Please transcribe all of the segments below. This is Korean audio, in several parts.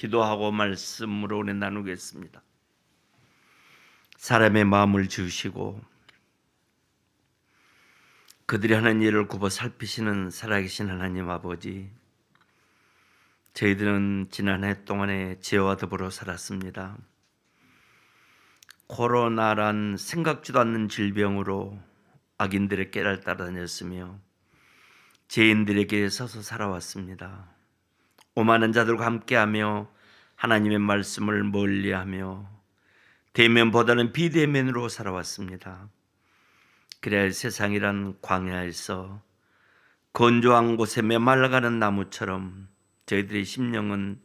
기도하고 말씀으로 오늘 나누겠습니다. 사람의 마음을 지으시고 그들이 하는 일을 굽어 살피시는 살아계신 하나님 아버지, 저희들은 지난 해 동안에 지혜와 더불어 살았습니다. 코로나란 생각지도 않는 질병으로 악인들의 깨를 따라다녔으며 죄인들에게 서서 살아왔습니다. 오만한 자들과 함께하며 하나님의 말씀을 멀리하며 대면보다는 비대면으로 살아왔습니다. 그래야 세상이란 광야에서 건조한 곳에 메말라가는 나무처럼 저희들의 심령은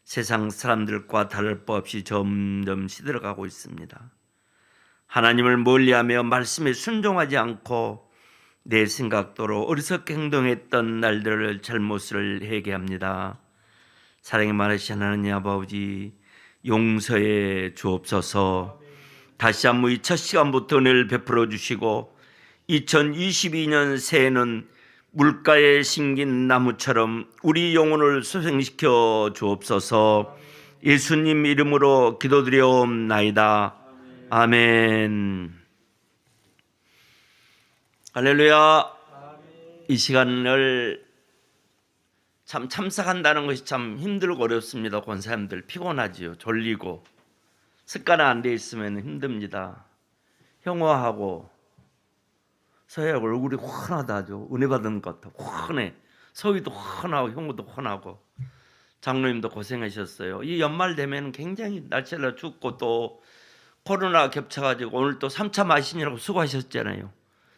세상 사람들과 다를 바 없이 점점 시들어가고 있습니다. 하나님을 멀리하며 말씀에 순종하지 않고 내 생각대로 어리석게 행동했던 날들을 잘못을 회개합니다. 사랑이 많으신 하나님 아버지, 용서해 주옵소서. 다시 한번 이 첫 시간부터 은혜를 베풀어 주시고 2022년 새해는 물가에 심긴 나무처럼 우리 영혼을 소생시켜 주옵소서. 예수님 이름으로 기도드리옵나이다. 아멘. 할렐루야. 이 시간을 참 참석한다는 것이 참 힘들고 어렵습니다. 권사님들 피곤하지요. 졸리고 습관 안 돼 있으면 힘듭니다. 형화하고 서희하고 얼굴이 환하다죠. 은혜 받은 것 같아. 환해. 서희도 환하고 형부도 환하고 장로님도 고생하셨어요. 이 연말 되면 굉장히 날씨가 춥고 또 코로나 겹쳐가지고 오늘 또 3차 마시느라고 수고하셨잖아요.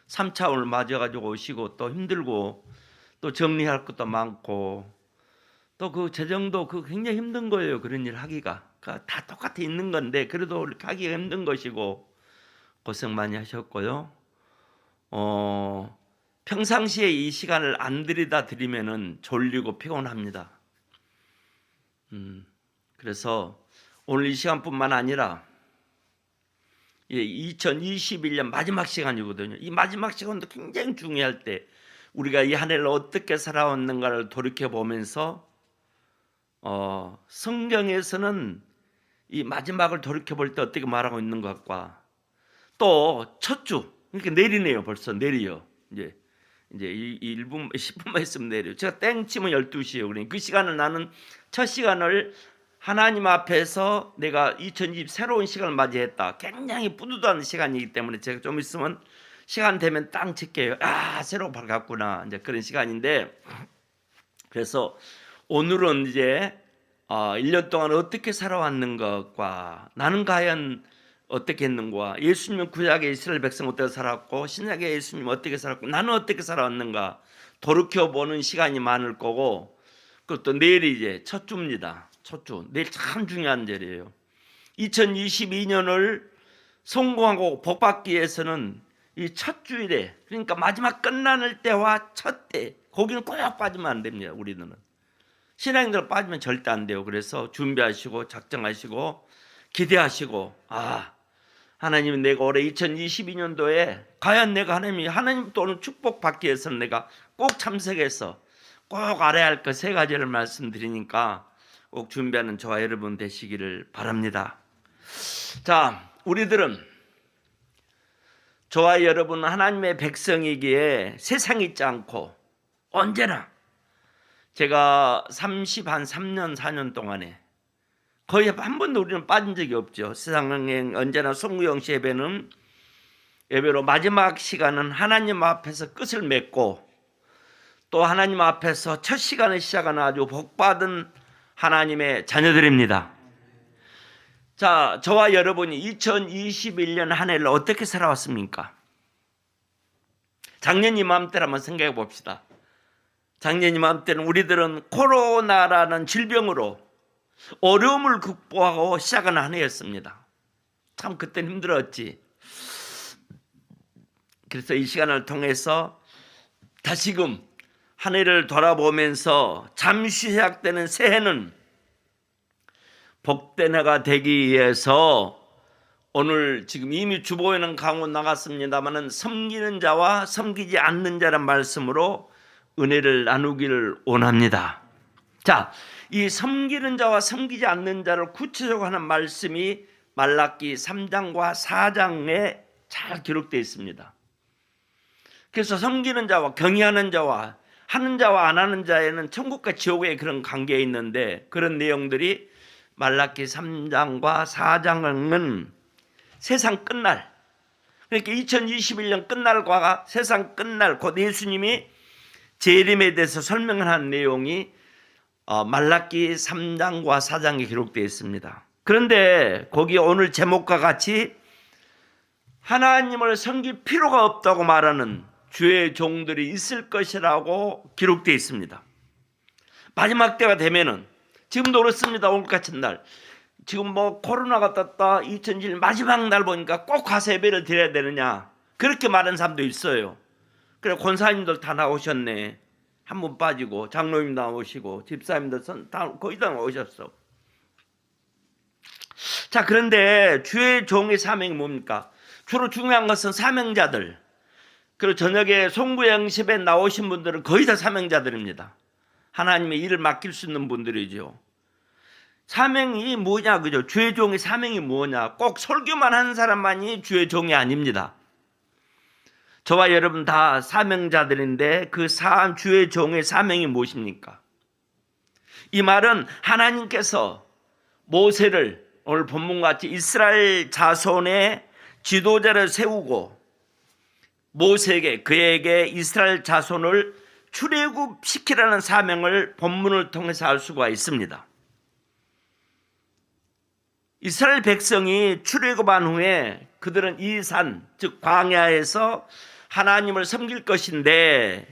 3차 오늘 맞아가지고 오시고 또 힘들고 또 정리할 것도 많고 또 그 재정도 그 굉장히 힘든 거예요. 그런 일 하기가. 다 똑같이 있는 건데 그래도 이렇게 하기가 힘든 것이고 고생 많이 하셨고요. 평상시에 이 시간을 안 들이다 드리면은 졸리고 피곤합니다. 그래서 오늘 이 시간뿐만 아니라 2021년 마지막 시간이거든요. 이 마지막 시간도 굉장히 중요할 때 우리가 이 한 해를 어떻게 살아왔는가를 돌이켜보면서 성경에서는 이 마지막을 돌이켜볼 때 어떻게 말하고 있는 것과 또 첫 주, 그러니까 내리네요. 벌써 내려요. 이제 1분, 10분만 있으면 내려요. 제가 땡 치면 12시예요. 그러니까 그 시간을 나는 첫 시간을 하나님 앞에서 내가 2020 새로운 시간을 맞이했다. 굉장히 뿌듯한 시간이기 때문에 제가 좀 있으면 시간 되면 땅 칠게요. 새로 밝았구나. 이제 그런 시간인데, 그래서 오늘은 이제 1년 동안 어떻게 살아왔는 것과 나는 과연 어떻게 했는가, 예수님은 구약의 이스라엘 백성 어떻게 살았고 신약의 예수님 어떻게 살았고 나는 어떻게 살아왔는가 돌이켜보는 시간이 많을 거고, 그것도 내일이 이제 첫 주입니다. 첫 주. 내일 참 중요한 절이에요. 2022년을 성공하고 복받기 위해서는 이 첫 주일에, 그러니까 마지막 끝나는 때와 첫 때, 거기는 꼭 빠지면 안 됩니다. 우리는 신앙인들 빠지면 절대 안 돼요. 그래서 준비하시고 작정하시고 기대하시고, 하나님, 내가 올해 2022년도에 과연 내가 하나님 또 오늘 축복받기 위해서는 내가 꼭 참석해서 꼭 알아야 할 것 3가지를 말씀드리니까 꼭 준비하는 저와 여러분 되시기를 바랍니다. 자, 우리들은, 저와 여러분 하나님의 백성이기에 세상에 있지 않고 언제나, 제가 3년 4년 동안에 거의 한 번도 우리는 빠진 적이 없죠. 세상에 언제나 송구영시 예배로 마지막 시간은 하나님 앞에서 끝을 맺고 또 하나님 앞에서 첫 시간을 시작하는 아주 복받은 하나님의 자녀들입니다. 자, 저와 여러분이 2021년 한 해를 어떻게 살아왔습니까? 작년 이맘때를 한번 생각해 봅시다. 작년 이맘때는 우리들은 코로나라는 질병으로 어려움을 극복하고 시작하는 한 해였습니다. 참 그때는 힘들었지. 그래서 이 시간을 통해서 다시금 한 해를 돌아보면서 잠시 시작되는 새해는 복된 해가 되기 위해서 오늘 지금 이미 주보에는 강호 나갔습니다마는 섬기는 자와 섬기지 않는 자란 말씀으로 은혜를 나누기를 원합니다. 자, 이 섬기는 자와 섬기지 않는 자를 구체적으로 하는 말씀이 말라기 3장과 4장에 잘 기록되어 있습니다. 그래서 섬기는 자와 경외하는 자와 하는 자와 안 하는 자에는 천국과 지옥의 그런 관계에 있는데, 그런 내용들이 말라기 3장과 4장은 세상 끝날, 그러니까 2021년 끝날과 세상 끝날, 곧 예수님이 재림에 대해서 설명한 내용이 말라기 3장과 4장에 기록되어 있습니다. 그런데 거기 오늘 제목과 같이 하나님을 섬길 필요가 없다고 말하는 주의 종들이 있을 것이라고 기록되어 있습니다. 마지막 때가 되면은, 지금도 그렇습니다. 오늘 같은 날, 지금 뭐 코로나가 떴다, 2021 마지막 날 보니까 꼭 가서 예배를 드려야 되느냐, 그렇게 말하는 사람도 있어요. 그래, 권사님들 다 나오셨네. 한 분 빠지고 장로님 나오시고 집사님들 다 거의 다 나오셨어. 자, 그런데 주의 종의 사명이 뭡니까? 주로 중요한 것은 사명자들, 그리고 저녁에 송구 영십에 나오신 분들은 거의 다 사명자들입니다. 하나님의 일을 맡길 수 있는 분들이죠. 사명이 뭐냐, 그죠? 주의 종의 사명이 뭐냐? 꼭 설교만 하는 사람만이 주의 종이 아닙니다. 저와 여러분 다 사명자들인데, 그 주의 종의 사명이 무엇입니까? 이 말은 하나님께서 모세를 오늘 본문같이 이스라엘 자손의 지도자를 세우고 모세에게, 그에게 이스라엘 자손을 출애굽시키라는 사명을 본문을 통해서 알 수가 있습니다. 이스라엘 백성이 출애굽한 후에 그들은 이 산, 즉 광야에서 하나님을 섬길 것인데,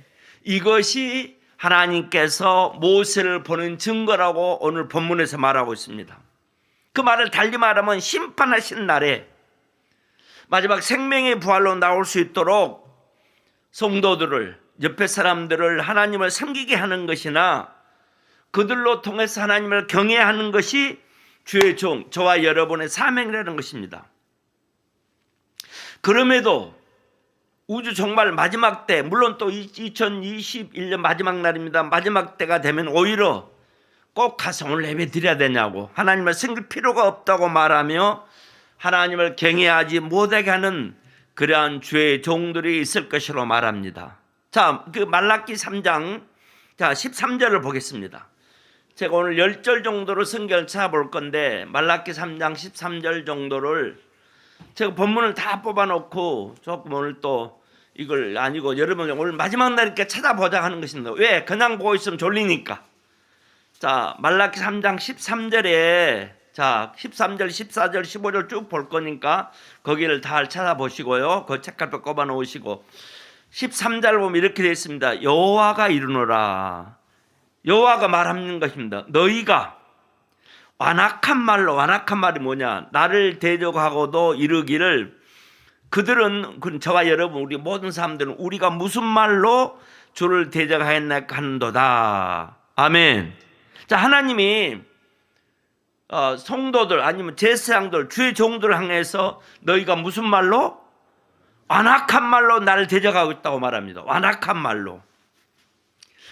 이것이 하나님께서 모세를 보낸 증거라고 오늘 본문에서 말하고 있습니다. 그 말을 달리 말하면 심판하신 날에 마지막 생명의 부활로 나올 수 있도록 성도들을, 옆에 사람들을 하나님을 섬기게 하는 것이나 그들로 통해서 하나님을 경외하는 것이 주의 종, 저와 여러분의 사명이라는 것입니다. 그럼에도 우주 정말 마지막 때, 물론 또 2021년 마지막 날입니다. 마지막 때가 되면 오히려 꼭 가서 오늘 예배 드려야 되냐고, 하나님을 섬길 필요가 없다고 말하며 하나님을 경외하지 못하게 하는 그러한 주의 종들이 있을 것이라고 말합니다. 자, 그 말라기 3장 13절을 보겠습니다. 제가 오늘 10절 정도로 성경을 찾아볼 건데, 말라기 3장 13절 정도를 제가 본문을 다 뽑아놓고 조금 오늘 또 이걸 아니고 여러분 오늘 마지막 날이니까 찾아보자 하는 것입니다. 왜? 그냥 보고 있으면 졸리니까. 자, 말라기 3장 13절에 13절, 14절, 15절 쭉 볼 거니까 거기를 다 찾아보시고요. 그 책갈피 꼽아 놓으시고 13절 보면 이렇게 되어 있습니다. 여호와가 이르노라. 여호와가 말하는 것입니다. 너희가 완악한 말이 뭐냐? 나를 대적하고도 이르기를, 그들은, 저와 여러분, 우리 모든 사람들은 우리가 무슨 말로 주를 대적하였나 하는도다. 아멘. 자, 하나님이 성도들 아니면 제사장들, 주의 종들을 향해서 너희가 무슨 말로? 완악한 말로 나를 대적하고 있다고 말합니다. 완악한 말로.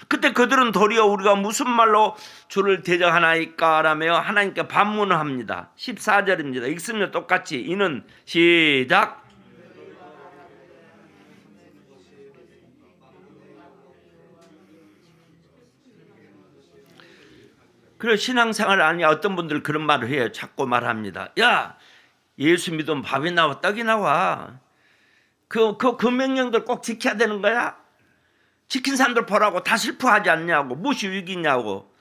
그때 그들은 도리어 우리가 무슨 말로 주를 대적하나이까 라며 하나님께 반문을 합니다. 14절입니다. 읽으면 똑같이. 이는 시작. 그리고 신앙생활 아니 어떤 분들 그런 말을 해요. 자꾸 말합니다. 야, 예수 믿으면 밥이 나와 떡이 나와. 그 명령들 꼭 지켜야 되는 거야? 지킨 사람들 보라고 다 슬퍼하지 않냐고, 무엇이 위기냐고.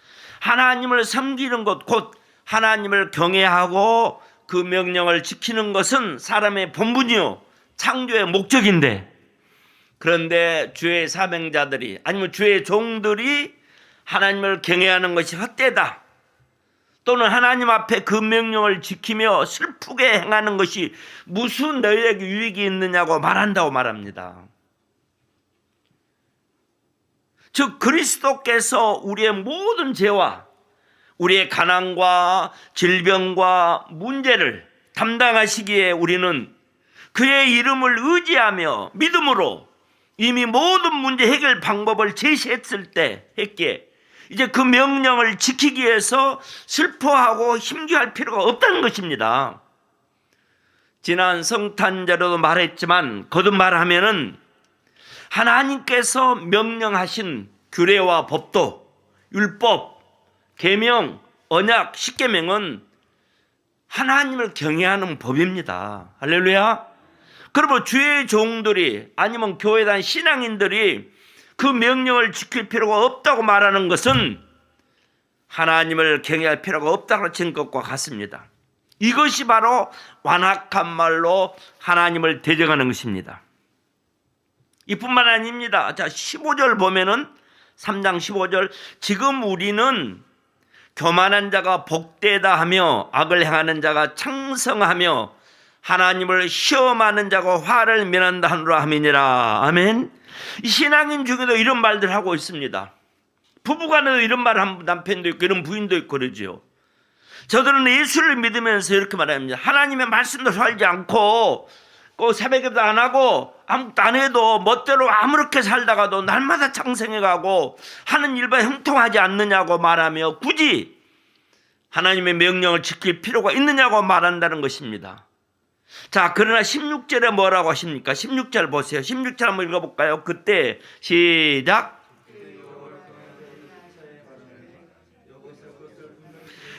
하나님을 섬기는 것, 곧 하나님을 경외하고 그 명령을 지키는 것은 사람의 본분이요 창조의 목적인데, 그런데 주의 사명자들이 아니면 주의 종들이 하나님을 경외하는 것이 헛되다, 또는 하나님 앞에 그 명령을 지키며 슬프게 행하는 것이 무슨 너희에게 유익이 있느냐고 말한다고 말합니다. 즉 그리스도께서 우리의 모든 죄와 우리의 가난과 질병과 문제를 담당하시기에 우리는 그의 이름을 의지하며 믿음으로 이미 모든 문제 해결 방법을 제시했을 때 했기에 이제 그 명령을 지키기 위해서 슬퍼하고 힘겨할 필요가 없다는 것입니다. 지난 성탄절에도 말했지만 거듭 말하면은 하나님께서 명령하신 규례와 법도, 율법, 계명, 언약, 십계명은 하나님을 경외하는 법입니다. 할렐루야. 그러면 주의 종들이 아니면 교회단 신앙인들이 그 명령을 지킬 필요가 없다고 말하는 것은 하나님을 경외할 필요가 없다고 친 것과 같습니다. 이것이 바로 완악한 말로 하나님을 대적하는 것입니다. 이뿐만 아닙니다. 자, 15절 보면은 3장 15절, 지금 우리는 교만한 자가 복되다 하며 악을 행하는 자가 창성하며 하나님을 시험하는 자가 화를 면한다 하노라 함이니라. 아멘. 신앙인 중에도 이런 말들 하고 있습니다. 부부간에도 이런 말 하는 남편도 있고 이런 부인도 있고 그러죠. 저들은 예수를 믿으면서 이렇게 말합니다. 하나님의 말씀도 살지 않고 꼭 새벽기도 안 하고 아무것도 안 해도 멋대로 아무렇게 살다가도 날마다 창생해가고 하는 일과 형통하지 않느냐고 말하며 굳이 하나님의 명령을 지킬 필요가 있느냐고 말한다는 것입니다. 자, 그러나 16절에 뭐라고 하십니까? 16절 보세요. 16절 한번 읽어볼까요? 그때 시작.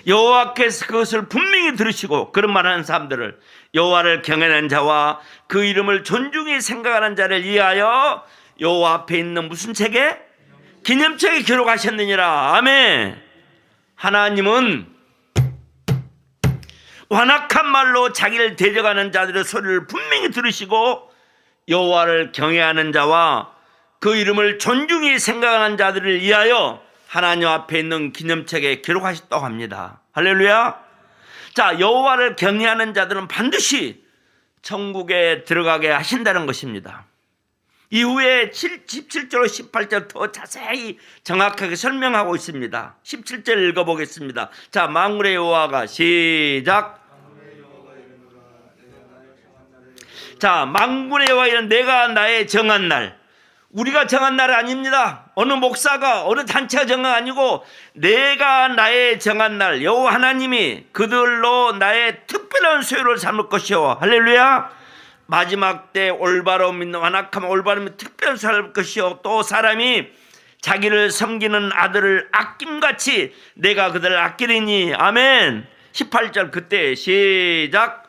여호와께서 그것을 분명히 들으시고, 그런 말하는 사람들을, 여호와를 경외하는 자와 그 이름을 존중히 생각하는 자를 위하여 여호와 앞에 있는 무슨 책에? 기념책에 기록하셨느니라. 아멘. 하나님은 완악한 말로 자기를 대적하는 자들의 소리를 분명히 들으시고 여호와를 경외하는 자와 그 이름을 존중히 생각하는 자들을 위하여 하나님 앞에 있는 기념책에 기록하셨다고 합니다. 할렐루야. 자, 여호와를 경외하는 자들은 반드시 천국에 들어가게 하신다는 것입니다. 이후에 17절 18절 더 자세히 정확하게 설명하고 있습니다. 17절 읽어보겠습니다. 자, 만군의 여호와가 시작. 자, 만군의 여호와는 내가 나의 정한 날, 우리가 정한 날은 아닙니다. 어느 목사가 어느 단체가 정한 아니고 내가 나의 정한 날, 여호와 하나님이 그들로 나의 특별한 소유를 삼을 것이요. 할렐루야. 마지막 때 올바로 믿는 완악함 올바로 믿는 특별한 소유를 삼을 것이요. 또 사람이 자기를 섬기는 아들을 아낌같이 내가 그들을 아끼리니. 아멘. 18절 그때 시작.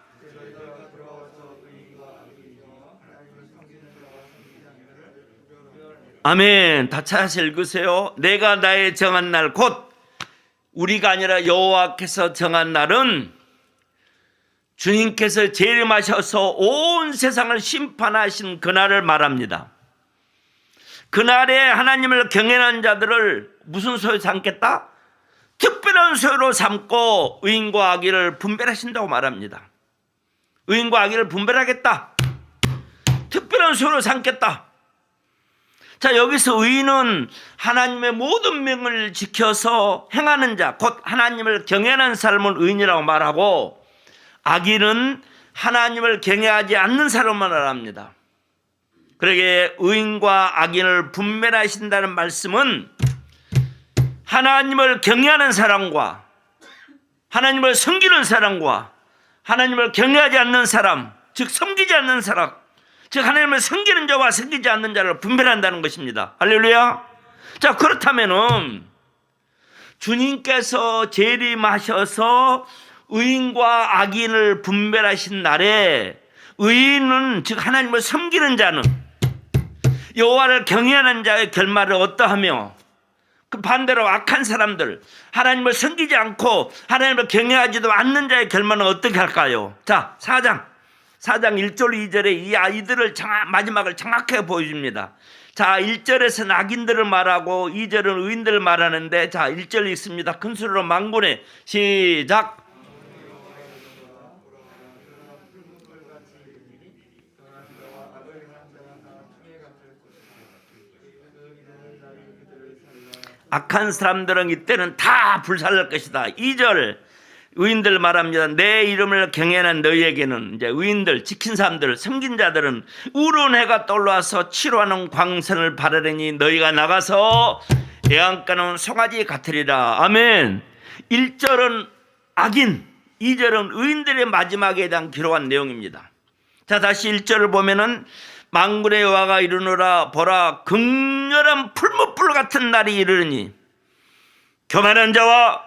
아멘. 다 찾아서 읽으세요. 내가 나의 정한 날, 곧 우리가 아니라 여호와께서 정한 날은 주님께서 재림하셔서 온 세상을 심판하신 그날을 말합니다. 그날에 하나님을 경외하는 자들을 무슨 소유 삼겠다? 특별한 소유로 삼고 의인과 악의를 분별하신다고 말합니다. 의인과 악의를 분별하겠다. 특별한 소유로 삼겠다. 자, 여기서 의인은 하나님의 모든 명을 지켜서 행하는 자, 곧 하나님을 경외하는 사람을 의인이라고 말하고, 악인은 하나님을 경외하지 않는 사람만 말합니다. 그러기에 의인과 악인을 분별하신다는 말씀은 하나님을 경외하는 사람과 하나님을 섬기는 사람과 하나님을 경외하지 않는 사람, 즉 섬기지 않는 사람, 즉 하나님을 섬기는 자와 섬기지 않는 자를 분별한다는 것입니다. 할렐루야. 자, 그렇다면은 주님께서 재림하셔서 의인과 악인을 분별하신 날에 의인은 즉 하나님을 섬기는 자는 여호와를 경외하는 자의 결말을 어떠하며, 그 반대로 악한 사람들 하나님을 섬기지 않고 하나님을 경외하지도 않는 자의 결말은 어떻게 할까요? 자, 4장 1절 2절에 이 아이들을 마지막을 정확하게 보여줍니다. 자, 1절에서는 악인들을 말하고 2절은 의인들을 말하는데, 자, 1절 읽습니다. 큰 소리로 만군의 시작. 악한 사람들은 이때는 다 불살날 것이다. 2절 의인들 말합니다. 내 이름을 경외하는 너희에게는, 이제 의인들, 지킨 사람들, 섬긴 자들은 우른 해가 떠올라서 치료하는 광선을 바라려니 너희가 나가서 애안가는 송아지 같으리라. 아멘. 1절은 악인, 2절은 의인들의 마지막에 대한 기록한 내용입니다. 자, 다시 1절을 보면은 만군의 여호와가 이르노라. 보라, 극렬한 풀무불 같은 날이 이르니 교만한 자와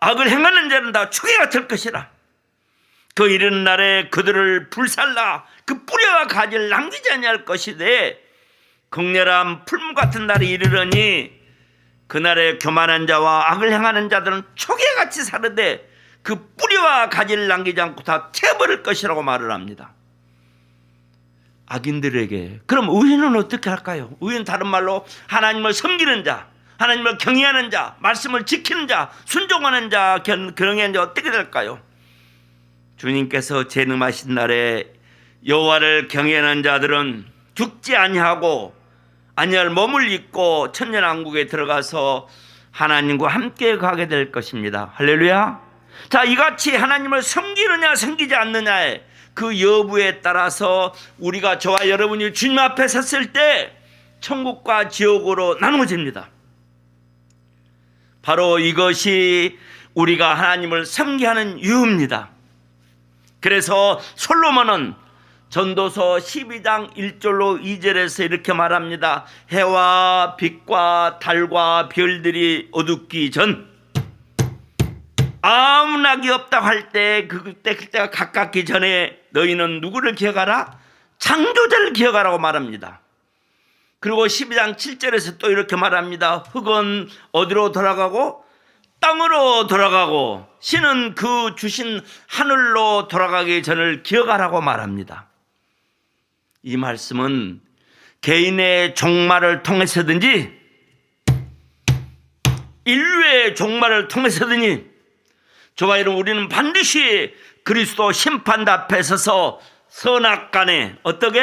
악을 행하는 자는 다 추계가 될 것이라. 그 이르는 날에 그들을 불살라 그 뿌리와 가지를 남기지 아니할 것이되 극렬한 풀무 같은 날이 이르러니 그날에 교만한 자와 악을 행하는 자들은 초계같이 사르되 그 뿌리와 가지를 남기지 않고 다 태워버릴 것이라고 말을 합니다. 악인들에게. 그럼 의인은 어떻게 할까요? 의인은 다른 말로 하나님을 섬기는 자, 하나님을 경외하는 자, 말씀을 지키는 자, 순종하는 자, 경외하는 자 어떻게 될까요? 주님께서 재림하신 날에 여호와를 경외하는 자들은 죽지 아니하고 안녕할 몸을 입고 천년왕국에 들어가서 하나님과 함께 가게 될 것입니다. 할렐루야. 자, 이같이 하나님을 섬기느냐 섬기지 않느냐의 그 여부에 따라서 우리가 저와 여러분이 주님 앞에 섰을 때 천국과 지옥으로 나누어집니다. 바로 이것이 우리가 하나님을 섬기하는 이유입니다. 그래서 솔로몬은 전도서 12장 1절로 2절에서 이렇게 말합니다. 해와 빛과 달과 별들이 어둡기 전 아무 낙이 없다고 할 때 그때가 가깝기 전에 너희는 누구를 기억하라? 창조자를 기억하라고 말합니다. 그리고 12장 7절에서 또 이렇게 말합니다. 흙은 어디로 돌아가고 땅으로 돌아가고 신은 그 주신 하늘로 돌아가기 전을 기억하라고 말합니다. 이 말씀은 개인의 종말을 통해서든지 인류의 종말을 통해서든지 저와 여러분 우리는 반드시 그리스도 심판대 앞에 서서 선악간에 어떻게?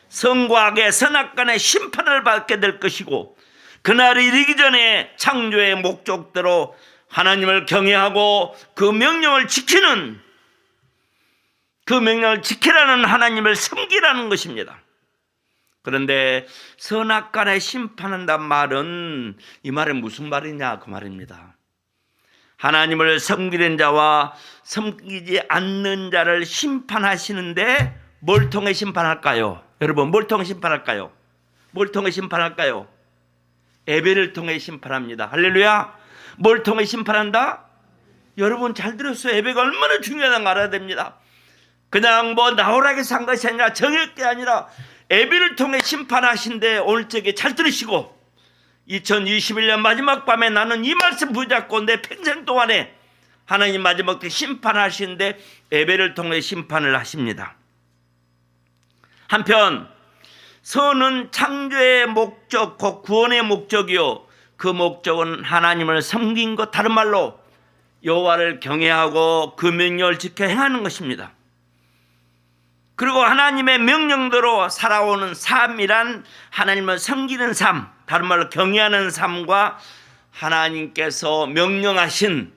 선과 악의 선악간의 심판을 받게 될 것이고 그날이 이르기 전에 창조의 목적대로 하나님을 경외하고 그 명령을 지키는 그 명령을 지키라는 하나님을 섬기라는 것입니다. 그런데 선악간에 심판한다는 말은 이 말은 무슨 말이냐 그 말입니다. 하나님을 섬기는 자와 섬기지 않는 자를 심판하시는데 뭘 통해 심판할까요? 여러분 뭘 통해 심판할까요? 뭘 통해 심판할까요? 예배를 통해 심판합니다. 할렐루야. 뭘 통해 심판한다? 여러분 잘 들었어요. 예배가 얼마나 중요하다는 걸 알아야 됩니다. 그냥 뭐 나오라게 산 것이 아니라 정할 게 아니라 예배를 통해 심판하신데 오늘 저게 잘 들으시고 2021년 마지막 밤에 나는 이 말씀 붙잡고 내 평생 동안에 하나님 마지막 때 심판하시는데 예배를 통해 심판을 하십니다. 한편 선은 창조의 목적, 곧 구원의 목적이요 그 목적은 하나님을 섬긴 것, 다른 말로 여호와를 경외하고 그 명령을 지켜 행하는 것입니다. 그리고 하나님의 명령대로 살아오는 삶이란 하나님을 섬기는 삶, 다른 말로 경외하는 삶과 하나님께서 명령하신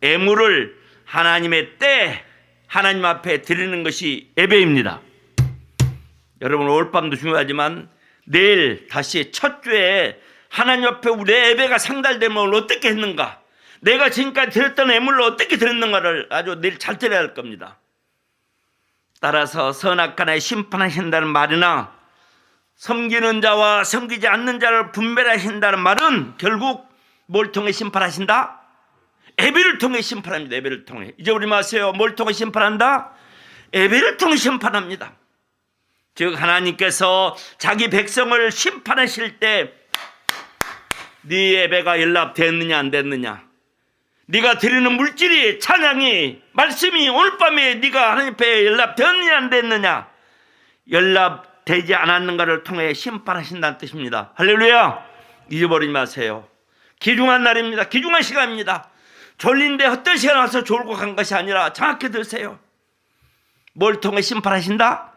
예물을 하나님의 때 하나님 앞에 드리는 것이 예배입니다. 여러분 오늘 밤도 중요하지만 내일 다시 첫 주에 하나님 앞에 우리의 예배가 상달되면 어떻게 했는가, 내가 지금까지 드렸던 예물을 어떻게 드렸는가를 아주 내일 잘 드려야 할 겁니다. 따라서 선악간에 심판하신다는 말이나 섬기는 자와 섬기지 않는 자를 분별하신다는 말은 결국 뭘 통해 심판하신다? 예배를 통해 심판합니다. 예배를 통해. 잊어버리지 마세요. 뭘 통해 심판한다? 예배를 통해 심판합니다. 즉 하나님께서 자기 백성을 심판하실 때 네 예배가 연락됐느냐 안 됐느냐, 네가 드리는 물질이, 찬양이, 말씀이 오늘 밤에 네가 하나님 앞에 연락됐느냐 안 됐느냐, 연락되지 않았는가를 통해 심판하신다는 뜻입니다. 할렐루야. 잊어버리지 마세요. 귀중한 날입니다. 귀중한 시간입니다. 졸린데 헛된 시간 와서 졸고 간 것이 아니라 정확히 들으세요. 뭘 통해 심판하신다?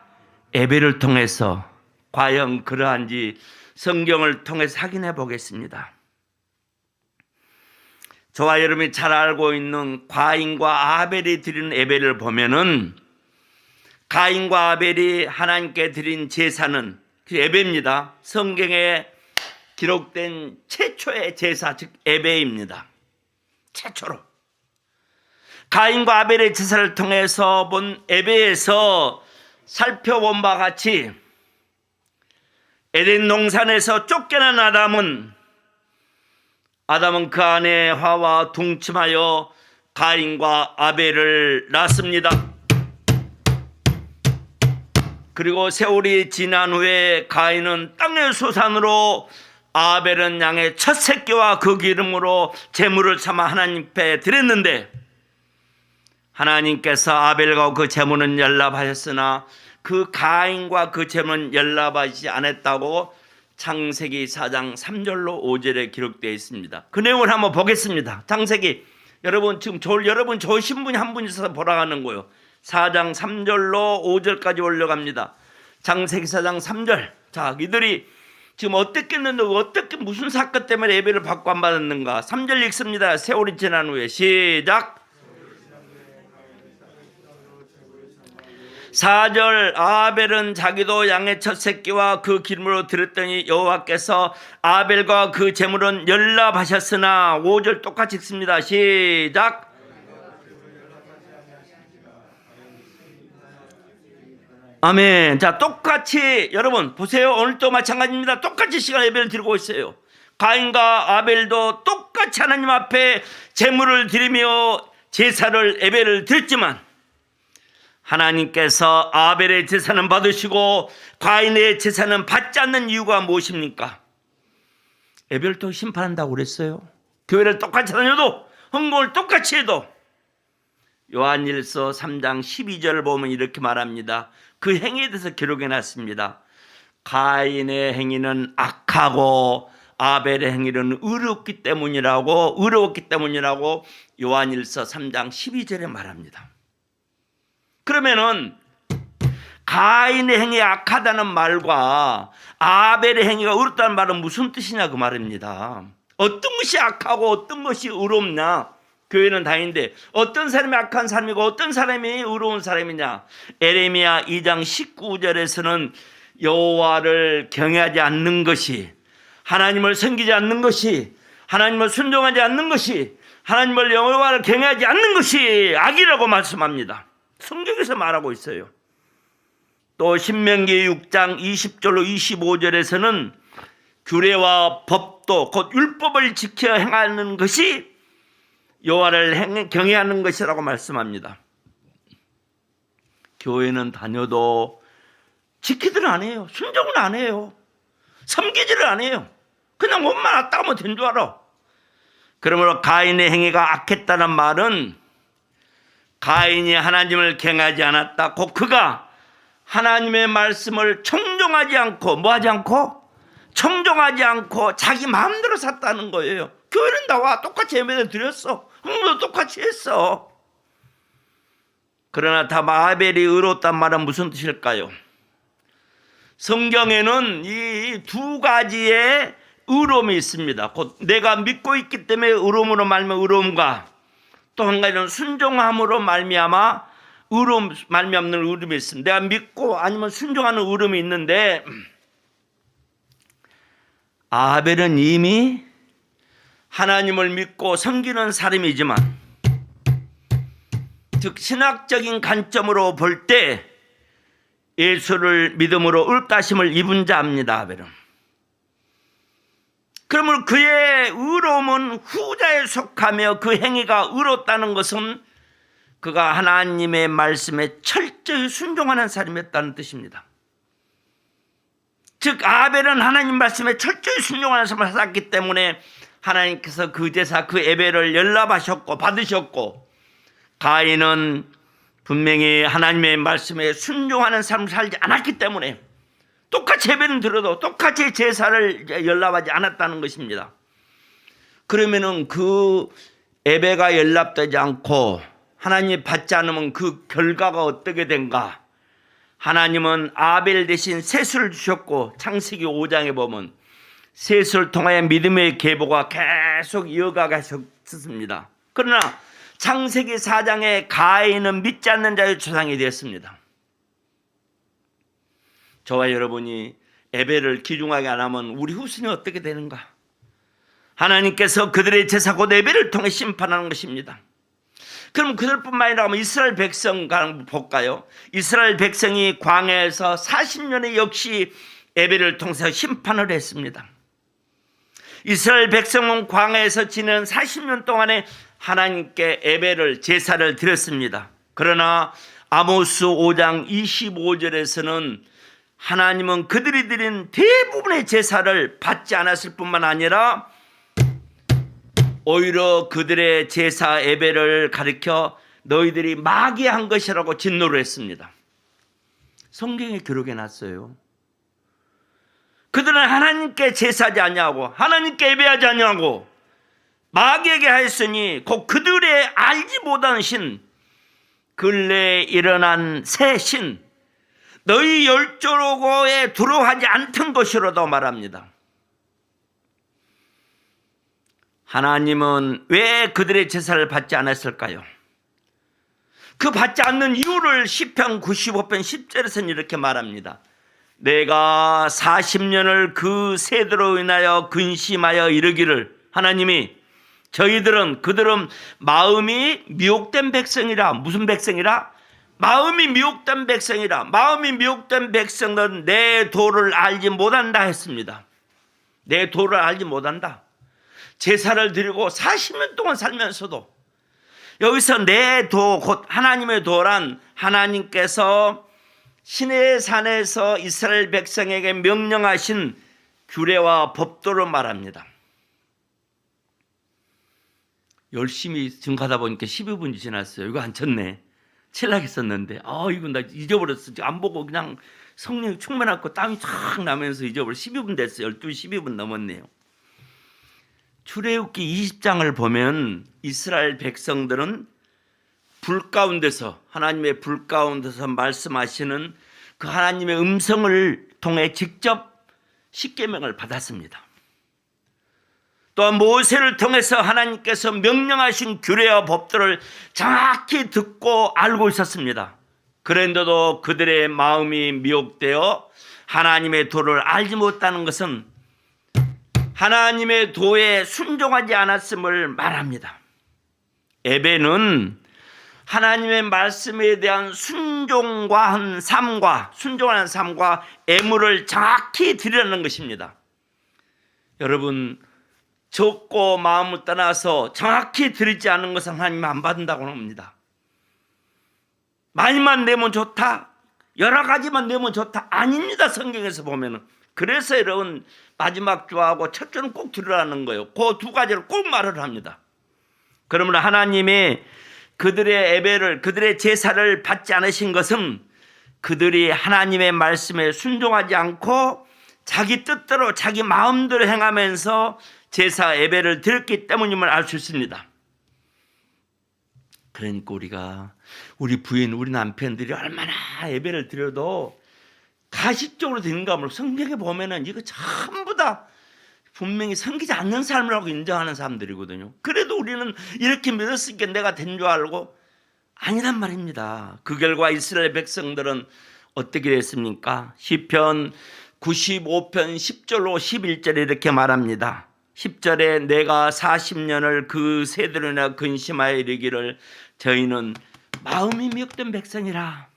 예배를 통해서. 과연 그러한지 성경을 통해서 확인해 보겠습니다. 저와 여러분이 잘 알고 있는 가인과 아벨이 드리는 예배를 보면은 가인과 아벨이 하나님께 드린 제사는 그 예배입니다. 성경에 기록된 최초의 제사, 즉 예배입니다. 최초로 가인과 아벨의 제사를 통해서 본 예배에서 살펴본 바와 같이 에덴 동산에서 쫓겨난 아담은 그 아내 하와와 동침하여 가인과 아벨을 낳습니다. 그리고 세월이 지난 후에 가인은 땅의 소산으로, 아벨은 양의 첫 새끼와 그 기름으로 제물을 삼아 하나님 앞에 드렸는데, 하나님께서 아벨과 그 제물은 연락하셨으나 그 가인과 그 제물은 연락하지 않았다고 창세기 4장 3절로 5절에 기록되어 있습니다. 그 내용을 한번 보겠습니다. 창세기, 여러분 지금 여러분 좋으신 분이 한 분 있어서 보라 하는 거예요. 4장 3절로 5절까지 올려갑니다. 창세기 4장 3절. 자, 이들이 지금 어떻게 했는데, 무슨 사건 때문에 예배를 받고 안 받았는가? 3절 읽습니다. 세월이 지난 후에. 시작. 4절. 아벨은 자기도 양의 첫 새끼와 그 기름으로 드렸더니 여호와께서 아벨과 그 제물은 연락하셨으나, 5절 똑같이 읽습니다. 시작. 아멘. 자, 똑같이 여러분 보세요. 오늘도 마찬가지입니다. 똑같이 시간 예배를 드리고 있어요. 가인과 아벨도 똑같이 하나님 앞에 제물을 드리며 제사를 예배를 드렸지만, 하나님께서 아벨의 제사는 받으시고 가인의 제사는 받지 않는 이유가 무엇입니까? 예배를 또 심판한다고 그랬어요. 교회를 똑같이 다녀도, 헌금을 똑같이 해도. 요한일서 3장 12절을 보면 이렇게 말합니다. 그 행위에 대해서 기록해 놨습니다. 가인의 행위는 악하고 아벨의 행위는 의롭기 때문이라고 요한일서 3장 12절에 말합니다. 그러면은 가인의 행위 악하다는 말과 아벨의 행위가 의롭다는 말은 무슨 뜻이냐 그 말입니다. 어떤 것이 악하고 어떤 것이 의롭냐? 교회는 다인데 어떤 사람이 악한 사람이고 어떤 사람이 의로운 사람이냐? 에레미야 2장 19절에서는 여호와를 경외하지 않는 것이, 하나님을 섬기지 않는 것이, 하나님을 순종하지 않는 것이, 하나님을 여호와를 경외하지 않는 것이 악이라고 말씀합니다. 성경에서 말하고 있어요. 또 신명기 6장 20절로 25절에서는 규례와 법도 곧 율법을 지켜 행하는 것이 여호와를 경외하는 것이라고 말씀합니다. 교회는 다녀도 지키지를 안 해요. 순종을 안 해요. 섬기지를 안 해요. 그냥 몸만 왔다 하면 된 줄 알아. 그러므로 가인의 행위가 악했다는 말은 가인이 하나님을 경외하지 않았다. 곧 그가 하나님의 말씀을 청종하지 않고 뭐하지 않고? 청종하지 않고 자기 마음대로 샀다는 거예요. 교회는 나와 똑같이 예배를 드렸어. 헌금도 똑같이 했어. 그러나 다 아벨이 의롭단 말은 무슨 뜻일까요? 성경에는 이 두 가지의 의로움이 있습니다. 곧 내가 믿고 있기 때문에 의로움으로 말미암아 의로움과, 또 한 가지는 순종함으로 말미암는 의로움이 있습니다. 내가 믿고 아니면 순종하는 의로움이 있는데, 아벨은 이미 하나님을 믿고 섬기는 사람이지만, 즉 신학적인 관점으로 볼 때 예수를 믿음으로 의롭다심을 입은 자입니다. 아벨은. 그러면 그의 의로움은 후자에 속하며 그 행위가 의롭다는 것은 그가 하나님의 말씀에 철저히 순종하는 사람이었다는 뜻입니다. 즉 아벨은 하나님 말씀에 철저히 순종하는 사람을 살았기 때문에 하나님께서 그 제사 그 예배를 연락하셨고 받으셨고, 가인은 분명히 하나님의 말씀에 순종하는 삶을 살지 않았기 때문에 똑같이 예배는 드려도 똑같이 제사를 연락하지 않았다는 것입니다. 그러면은 그 예배가 연락되지 않고 하나님이 받지 않으면 그 결과가 어떻게 된가? 하나님은 아벨 대신 셋을 주셨고, 창세기 5장에 보면 셋을 통하여 믿음의 계보가 계속 이어가셨습니다. 그러나 창세기 4장에 가인은 믿지 않는 자의 조상이 되었습니다. 저와 여러분이 예배를 귀중하게 안 하면 우리 후손이 어떻게 되는가? 하나님께서 그들의 제사 곧 예배를 통해 심판하는 것입니다. 그럼 그들뿐만 아니라 이스라엘 백성 볼까요? 이스라엘 백성이 광야에서 40년에 역시 예배를 통해서 심판을 했습니다. 이스라엘 백성은 광야에서 지낸 40년 동안에 하나님께 예배를 제사를 드렸습니다. 그러나 아모스 5장 25절에서는 하나님은 그들이 드린 대부분의 제사를 받지 않았을 뿐만 아니라 오히려 그들의 제사 예배를 가리켜 너희들이 마귀한 것이라고 진노를 했습니다. 성경에 기록해 놨어요. 그들은 하나님께 제사하지 아니하고 하나님께 예배하지 아니하고 마귀에게 하였으니 곧 그들의 알지 못하는 신, 근래에 일어난 새 신, 너희 열조로고에 두려워하지 않던 것이로도 말합니다. 하나님은 왜 그들의 제사를 받지 않았을까요? 그 받지 않는 이유를 시편 95편 10절에서는 이렇게 말합니다. 내가 40년을 그 세대로 인하여 근심하여 이르기를, 하나님이 그들은 마음이 미혹된 백성이라. 무슨 백성이라? 마음이 미혹된 백성이라. 마음이 미혹된 백성은 내 도를 알지 못한다 했습니다. 내 도를 알지 못한다. 제사를 드리고 40년 동안 살면서도 여기서 내 도, 곧 하나님의 도란 하나님께서 시내의 산에서 이스라엘 백성에게 명령하신 규례와 법도를 말합니다. 열심히 증가하다 보니까 12분이 지났어요. 이거 안 쳤네. 칠락했었는데 이거 나 잊어버렸어. 안 보고 그냥 성령이 충만하고 땀이 쫙 나면서 잊어버려. 12분 됐어요. 12시 12분 넘었네요. 출애굽기 20장을 보면 이스라엘 백성들은 불 가운데서, 하나님의 불 가운데서 말씀하시는 그 하나님의 음성을 통해 직접 십계명을 받았습니다. 또한 모세를 통해서 하나님께서 명령하신 규례와 법들을 정확히 듣고 알고 있었습니다. 그런데도 그들의 마음이 미혹되어 하나님의 도를 알지 못하는 것은 하나님의 도에 순종하지 않았음을 말합니다. 예배는 하나님의 말씀에 대한 순종하는 삶과 애물을 정확히 드리려는 것입니다. 여러분, 적고 마음을 떠나서 정확히 드리지 않는 것은 하나님 안 받는다고 합니다. 많이만 내면 좋다, 여러 가지만 내면 좋다, 아닙니다. 성경에서 보면은. 그래서 여러분, 마지막 주하고 첫 주는 꼭 드리라는 거예요. 그 두 가지를 꼭 말을 합니다. 그러므로 하나님이 그들의 예배를, 그들의 제사를 받지 않으신 것은 그들이 하나님의 말씀에 순종하지 않고 자기 뜻대로 자기 마음대로 행하면서 제사 예배를 드렸기 때문임을 알 수 있습니다. 그러니까 우리 부인, 우리 남편들이 얼마나 예배를 드려도 가식적으로 드리는가 하면 성경에 보면은 이거 전부 다 분명히 섬기지 않는 삶이라고 인정하는 사람들이거든요. 그래도 우리는 이렇게 믿었으니까 내가 된 줄 알고 아니란 말입니다. 그 결과 이스라엘 백성들은 어떻게 됐습니까? 시편 95편 10절로 11절에 이렇게 말합니다. 10절에 내가 40년을 그 세대로 인하여 근심하여 이르기를 저희는 마음이 미혹된 백성이라.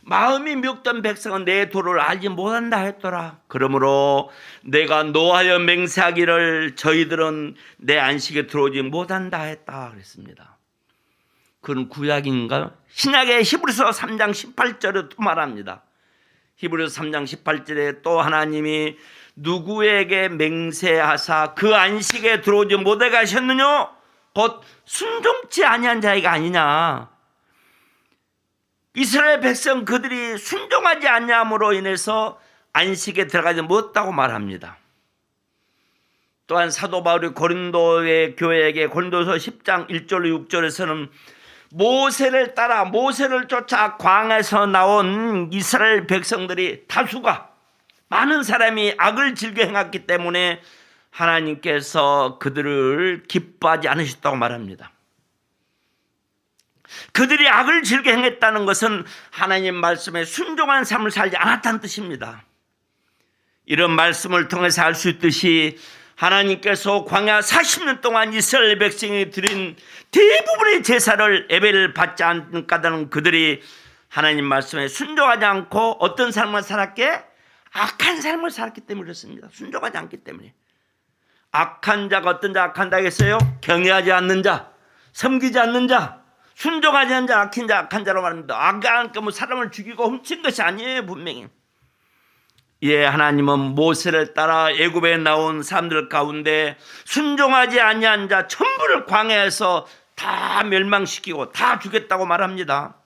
마음이 미혹된 백성은 내 도를 알지 못한다 했더라. 그러므로 내가 노하여 맹세하기를 저희들은 내 안식에 들어오지 못한다 했다 그랬습니다. 그건 구약인가? 신약의 히브리서 3장 18절에 또 말합니다. 히브리서 3장 18절에 또 하나님이 누구에게 맹세하사 그 안식에 들어오지 못하게 하셨느냐? 곧 순종치 아니한 자가 아니냐. 이스라엘 백성 그들이 순종하지 않냐므로 인해서 안식에 들어가지 못했다고 말합니다. 또한 사도 바울이 고린도의 교회에게 고린도서 10장 1절로 6절에서는 모세를 따라 모세를 쫓아 광야에서 나온 이스라엘 백성들이 다수가 많은 사람이 악을 즐겨 행했기 때문에 하나님께서 그들을 기뻐하지 않으셨다고 말합니다. 그들이 악을 즐겨 행했다는 것은 하나님 말씀에 순종한 삶을 살지 않았다는 뜻입니다. 이런 말씀을 통해서 알 수 있듯이 하나님께서 광야 40년 동안 이스라엘 백성이 드린 대부분의 제사를 예배를 받지 않는다는 그들이 하나님 말씀에 순종하지 않고 어떤 삶을 살았게? 악한 삶을 살았기 때문에 그렇습니다. 순종하지 않기 때문에. 악한 자가 어떤 자 악한 자겠어요? 경외하지 않는 자, 섬기지 않는 자, 순종하지 않는 자, 악한 자로 말합니다. 악한 뭐 사람을 죽이고 훔친 것이 아니에요, 분명히. 예, 하나님은 모세를 따라 애굽에 나온 사람들 가운데 순종하지 아니한 자 전부를 광야에서 다 멸망시키고 다 죽였다고 말합니다.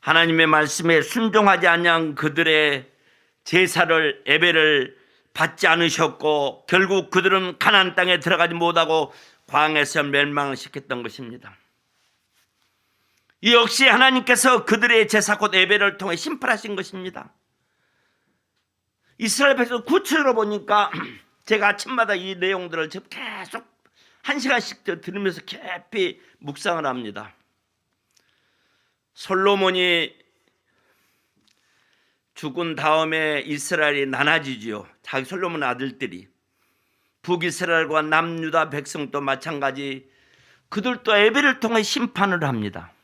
하나님의 말씀에 순종하지 아니한 그들의 제사를 예배를 받지 않으셨고 결국 그들은 가나안 땅에 들어가지 못하고 광야에서 멸망을 시켰던 것입니다. 이 역시 하나님께서 그들의 제사 곧 예배를 통해 심판하신 것입니다. 이스라엘 백성 구체적으로 보니까 제가 아침마다 이 내용들을 계속 1시간씩 들으면서 깊이 묵상을 합니다. 솔로몬이 죽은 다음에 이스라엘이 나눠지지요. 자기 솔로몬 아들들이. 북이스라엘과 남유다 백성도 마찬가지 그들도 예배를 통해 심판을 합니다.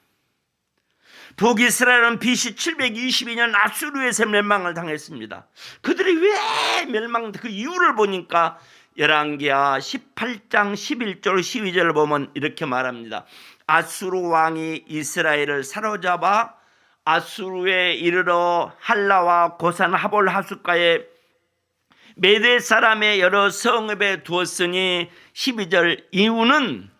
북이스라엘은 BC 722년 아수르에서 멸망을 당했습니다. 그들이 왜 멸망, 그 이유를 보니까 열왕기하 18장 11절 12절을 보면 이렇게 말합니다. 아수르 왕이 이스라엘을 사로잡아 아수르에 이르러 할라와 고산 하볼 하숫가에 메대 사람의 여러 성읍에 두었으니 12절 이유는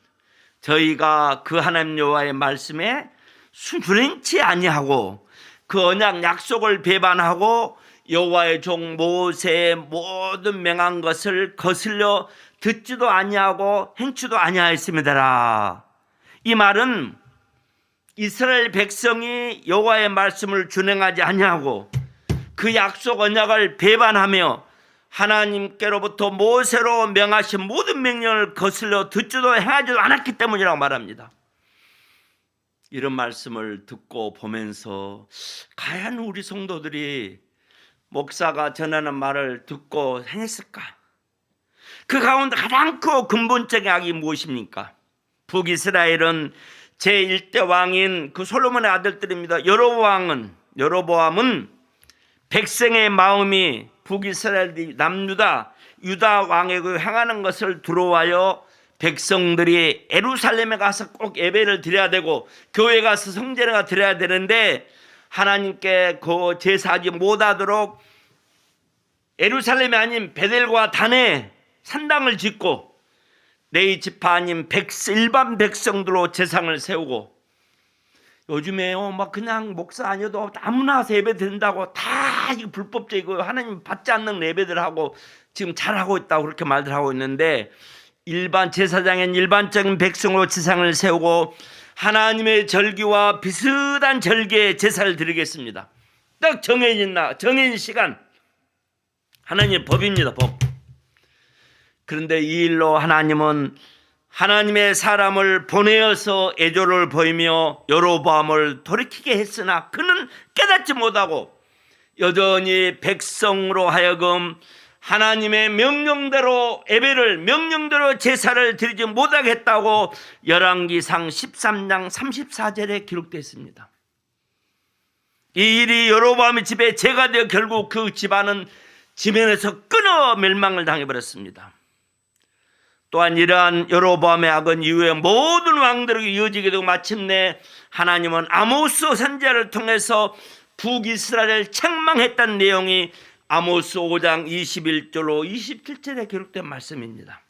저희가 그 하나님 여호와의 말씀에 순종치 아니하고 그 언약 약속을 배반하고 여호와의 종 모세의 모든 명한 것을 거슬려 듣지도 아니하고 행치도 아니하였음이더라. 이 말은 이스라엘 백성이 여호와의 말씀을 준행하지 아니하고 그 약속 언약을 배반하며 하나님께로부터 모세로 명하신 모든 명령을 거슬려 듣지도 행하지도 않았기 때문이라고 말합니다. 이런 말씀을 듣고 보면서 과연 우리 성도들이 목사가 전하는 말을 듣고 행했을까? 그 가운데 가장 큰 근본적인 악이 무엇입니까? 북이스라엘은 제1대 왕인 그 솔로몬의 아들들입니다. 여로보암은 백성의 마음이 북이스라엘 남유다 유다 왕에게 향하는 것을 두려워하여 백성들이 예루살렘에 가서 꼭 예배를 드려야 되고 교회 가서 성전에 드려야 되는데 하나님께 그 제사하지 못하도록 예루살렘이 아닌 베델과 단에 산당을 짓고 레위 지파 아닌 일반 백성들로 제상을 세우고 요즘에 막 그냥 목사 아니어도 아무나 와서 예배 드린다고 다 이거 불법적이고 하나님 받지 않는 예배들 하고 지금 잘하고 있다고 그렇게 말들 하고 있는데 일반 제사장엔 일반적인 백성으로 제상을 세우고 하나님의 절기와 비슷한 절기에 제사를 드리겠습니다. 딱 정해진 시간 하나님의 법입니다. 법. 그런데 이 일로 하나님은 하나님의 사람을 보내어서 애조를 보이며 여로보암을 돌이키게 했으나 그는 깨닫지 못하고 여전히 백성으로 하여금 하나님의 명령대로 예배를 명령대로 제사를 드리지 못하겠다고 열왕기상 13장 34절에 기록되어 있습니다. 이 일이 여로보암의 집에 죄가 되어 결국 그 집안은 지면에서 끊어 멸망을 당해버렸습니다. 또한 이러한 여로보암의 악은 이후에 모든 왕들에게 이어지게 되고 마침내 하나님은 아모스 선지자를 통해서 북이스라엘을 책망했다는 내용이 아모스 5장 21절로 27절에 기록된 말씀입니다.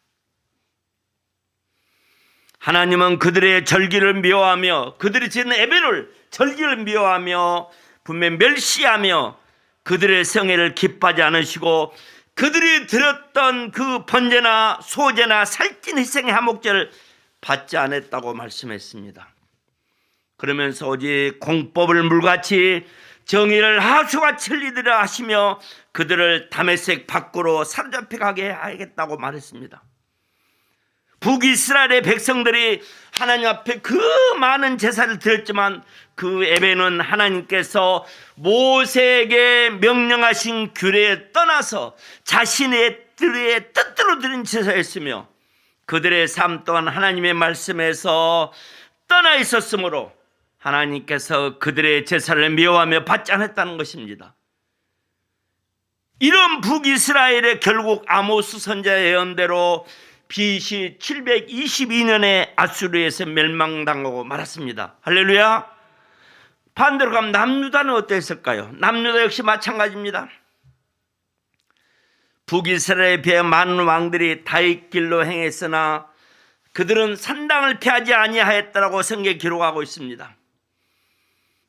하나님은 그들의 절기를 미워하며 그들이 지는 예배를 절기를 미워하며 분명 멸시하며 그들의 성회를 기뻐하지 않으시고 그들이 드렸던 그 번제나 소제나 살찐 희생의 화목제를 받지 않았다고 말씀했습니다. 그러면서 오직 공법을 물같이 정의를 하수같이 흘리리라 하시며 그들을 다메섹 밖으로 사로잡혀 가게 하겠다고 말했습니다. 북이스라엘의 백성들이 하나님 앞에 그 많은 제사를 드렸지만 그 예배는 하나님께서 모세에게 명령하신 규례에 떠나서 자신의 뜻대로 드린 제사였으며 그들의 삶 또한 하나님의 말씀에서 떠나 있었으므로 하나님께서 그들의 제사를 미워하며 받지 않았다는 것입니다. 이런 북이스라엘의 결국 아모스 선지자의 예언대로 BC 722년에 아수르에서 멸망당하고 말았습니다. 할렐루야. 반대로 가면 남유다는 어땠을까요? 남유다 역시 마찬가지입니다. 북이스라엘에 비해 많은 왕들이 다윗 길로 행했으나 그들은 산당을 피하지 아니하였다라고 성경에 기록하고 있습니다.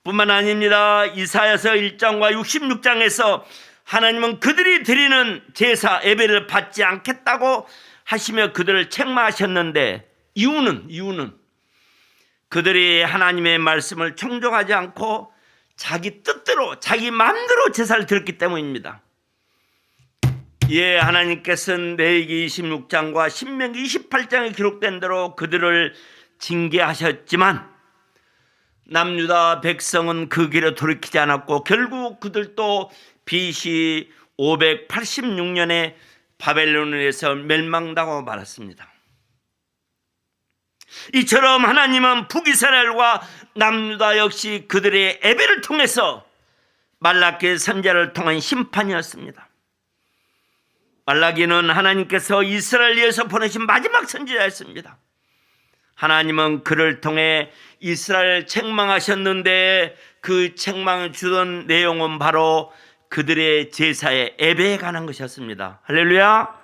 뿐만 아닙니다. 이사야서 1장과 66장에서 하나님은 그들이 드리는 제사 예배를 받지 않겠다고 하시며 그들을 책망하셨는데 이유는 그들이 하나님의 말씀을 청종하지 않고 자기 뜻대로 자기 마음대로 제사를 드렸기 때문입니다. 이에 하나님께서는 레위기 26장과 신명기 28장에 기록된 대로 그들을 징계하셨지만 남유다 백성은 그 길에 돌이키지 않았고 결국 그들도 BC 586년에 바벨론에서 멸망당하고 말았습니다. 이처럼 하나님은 북이스라엘과 남유다 역시 그들의 예배를 통해서 말라기 선지자를 통한 심판이었습니다. 말라기는 하나님께서 이스라엘을 위해서 보내신 마지막 선지자였습니다. 하나님은 그를 통해 이스라엘을 책망하셨는데 그 책망을 주던 내용은 바로 그들의 제사에 예배에 관한 것이었습니다. 할렐루야.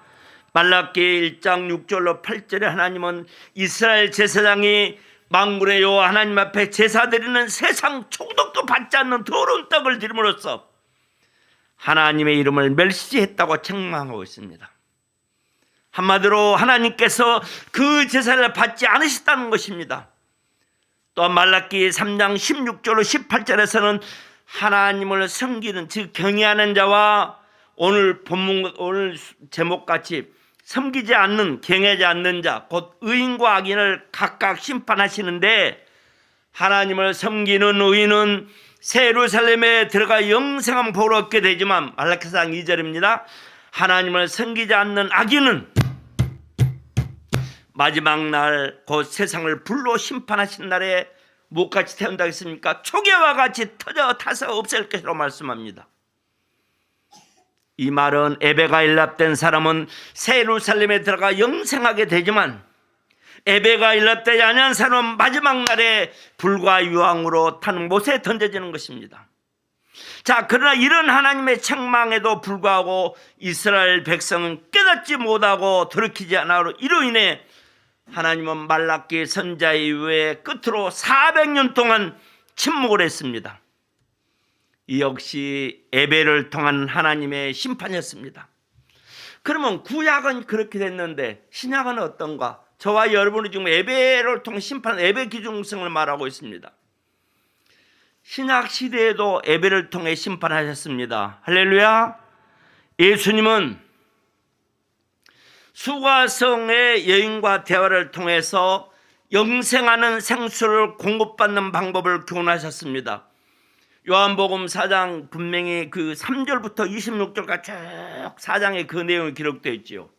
말라기 1장 6절로 8절에 하나님은 이스라엘 제사장이 만군의 여호와 하나님 앞에 제사 드리는 세상 총독도 받지 않는 더러운 떡을 드림으로써 하나님의 이름을 멸시했다고 책망하고 있습니다. 한마디로 하나님께서 그 제사를 받지 않으셨다는 것입니다. 또 말라기 3장 16절로 18절에서는 하나님을 섬기는 즉 경외하는 자와 오늘 제목같이 섬기지 않는 경외하지 않는 자 곧 의인과 악인을 각각 심판하시는데 하나님을 섬기는 의인은 새 예루살렘에 들어가 영생한 복을 얻게 되지만 말라기상 2절입니다. 하나님을 섬기지 않는 악인은 마지막 날 곧 세상을 불로 심판하신 날에 무엇같이 태운다 했습니까? 초계와 같이 터져 타서 없앨 것이라고 말씀합니다. 이 말은 예배가 일납된 사람은 새 예루살렘에 들어가 영생하게 되지만 예배가 일납되지 아니한 사람은 마지막 날에 불과 유황으로 타는 못에 던져지는 것입니다. 자, 그러나 이런 하나님의 책망에도 불구하고 이스라엘 백성은 깨닫지 못하고 돌이키지 않으므로 이로 인해 하나님은 말라기 선지자 이후에 끝으로 400년 동안 침묵을 했습니다. 이 역시 예배를 통한 하나님의 심판이었습니다. 그러면 구약은 그렇게 됐는데 신약은 어떤가? 저와 여러분이 지금 예배를 통한 심판, 예배 기중성을 말하고 있습니다. 신약 시대에도 예배를 통해 심판하셨습니다. 할렐루야. 예수님은 수가성의 여인과 대화를 통해서 영생하는 생수를 공급받는 방법을 교훈하셨습니다. 요한복음 4장 분명히 그 3절부터 26절까지 쭉 4장에 그 내용이 기록되어 있지요.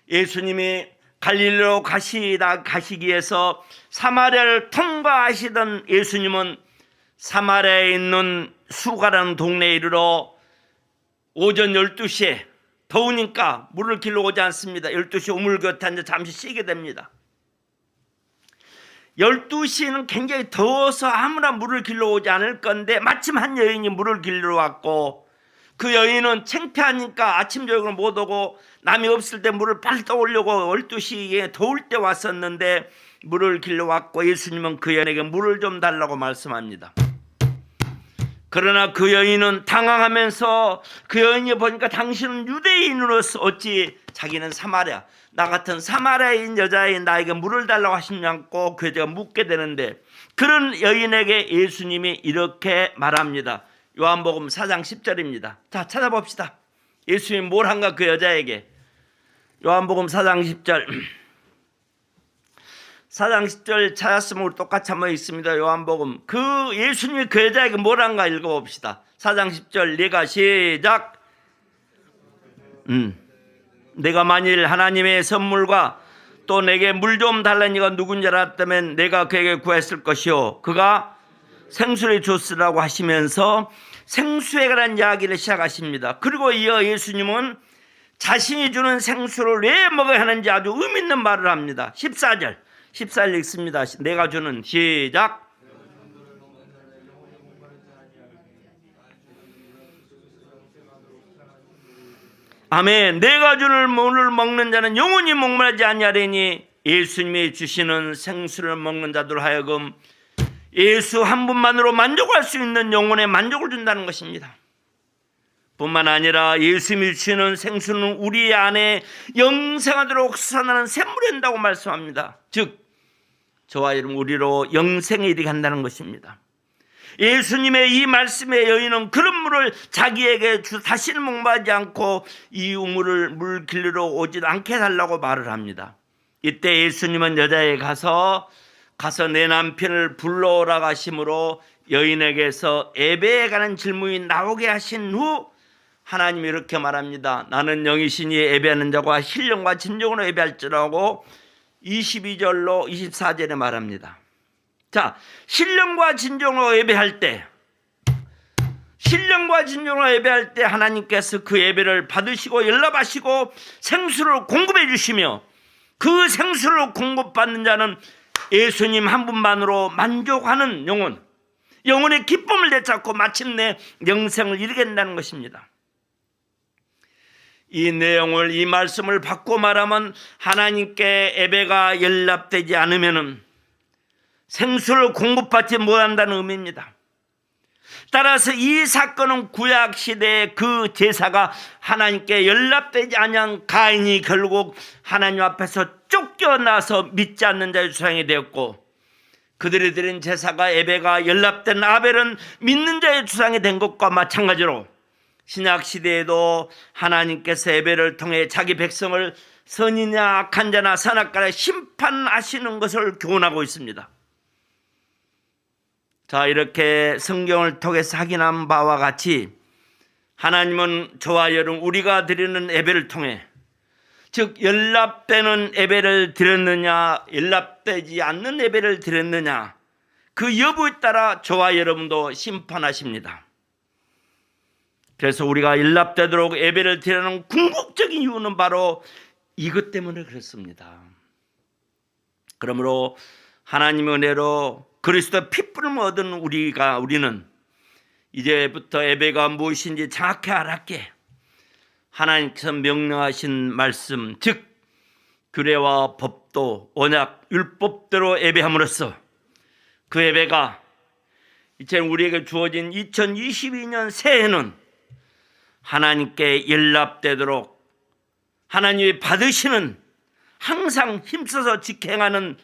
예수님이 갈릴리로 가시기 위해서 사마리아를 통과하시던 예수님은 사마리아에 있는 수가라는 동네에 이르러 오전 12시에 더우니까 물을 길러 오지 않습니다. 12시 우물 곁에 앉아 잠시 쉬게 됩니다. 12시는 굉장히 더워서 아무나 물을 길러 오지 않을 건데 마침 한 여인이 물을 길러 왔고 그 여인은 창피하니까 아침 저녁을 못 오고 남이 없을 때 물을 빨리 떠오려고 12시에 더울 때 왔었는데 물을 길러 왔고 예수님은 그 여인에게 물을 좀 달라고 말씀합니다. 그러나 그 여인은 당황하면서 그 여인이 보니까 당신은 유대인으로서 어찌 자기는 사마리아 나 같은 사마리아인 여자인 나에게 물을 달라고 하시냐고 그 여자가 묻게 되는데 그런 여인에게 예수님이 이렇게 말합니다. 요한복음 4장 10절입니다. 자, 찾아봅시다. 예수님이 뭘 한가 그 여자에게. 요한복음 4장 10절 4장 10절 찾았으면 우리 똑같이 한번 읽습니다. 요한복음. 그 예수님이 그 여자에게 뭐란가 읽어봅시다. 4장 10절 내가 시작. 내가 만일 하나님의 선물과 또 내게 물 좀 달라는 이가 누군지 알았다면 내가 그에게 구했을 것이요 그가 생수를 줬으라고 하시면서 생수에 관한 이야기를 시작하십니다. 그리고 이어 예수님은 자신이 주는 생수를 왜 먹어야 하는지 아주 의미 있는 말을 합니다. 14절 읽습니다. 내가 주는 시작. 아멘. 내가 주는 물을 먹는 자는 영원히 목마르지 아니하리니 예수님이 주시는 생수를 먹는 자들 하여금 예수 한 분만으로 만족할 수 있는 영혼의 만족을 준다는 것입니다. 뿐만 아니라 예수님이 주시는 생수는 우리 안에 영생하도록 솟아나는 샘물이 된다고 말씀합니다. 즉 저와 여러분 우리로 영생에 이르게 한다는 것입니다. 예수님의 이 말씀의 여인은 그런 물을 자기에게 다시는 목마르지 않고 이 우물을 물 길르러 오지 않게 해달라고 말을 합니다. 이때 예수님은 여자에게 가서 내 남편을 불러오라고 하심으로 여인에게서 예배에 관한 질문이 나오게 하신 후 하나님이 이렇게 말합니다. 나는 영이시니 예배하는 자가 신령과 진정으로 예배할지라고 22절로 24절에 말합니다. 자, 신령과 진정으로 예배할 때 하나님께서 그 예배를 받으시고 연락하시고 생수를 공급해 주시며 그 생수를 공급받는 자는 예수님 한 분만으로 만족하는 영혼의 기쁨을 되찾고 마침내 영생을 이루게 된다는 것입니다. 이 내용을 이 말씀을 받고 말하면 하나님께 예배가 연락되지 않으면 생수를 공급받지 못한다는 의미입니다. 따라서 이 사건은 구약시대의 그 제사가 하나님께 연락되지 않은 가인이 결국 하나님 앞에서 쫓겨나서 믿지 않는 자의 조상이 되었고 그들이 드린 제사가 예배가 연락된 아벨은 믿는 자의 조상이 된 것과 마찬가지로 신약시대에도 하나님께서 예배를 통해 자기 백성을 선이냐 악한 자나 선악과를 심판하시는 것을 교훈하고 있습니다. 자, 이렇게 성경을 통해서 확인한 바와 같이 하나님은 저와 여러분 우리가 드리는 예배를 통해 즉 연락되는 예배를 드렸느냐 연락되지 않는 예배를 드렸느냐 그 여부에 따라 저와 여러분도 심판하십니다. 그래서 우리가 연락되도록 예배를 드리는 궁극적인 이유는 바로 이것 때문에 그렇습니다. 그러므로 하나님의 은혜로 그리스도 피부를 얻은 우리는 이제부터 예배가 무엇인지 정확히 알았기에 하나님께서 명령하신 말씀 즉 규례와 법도 언약 율법대로 예배함으로써 그 예배가 이제 우리에게 주어진 2022년 새해는 하나님께 연락되도록 하나님이 받으시는 항상 힘써서 직행하는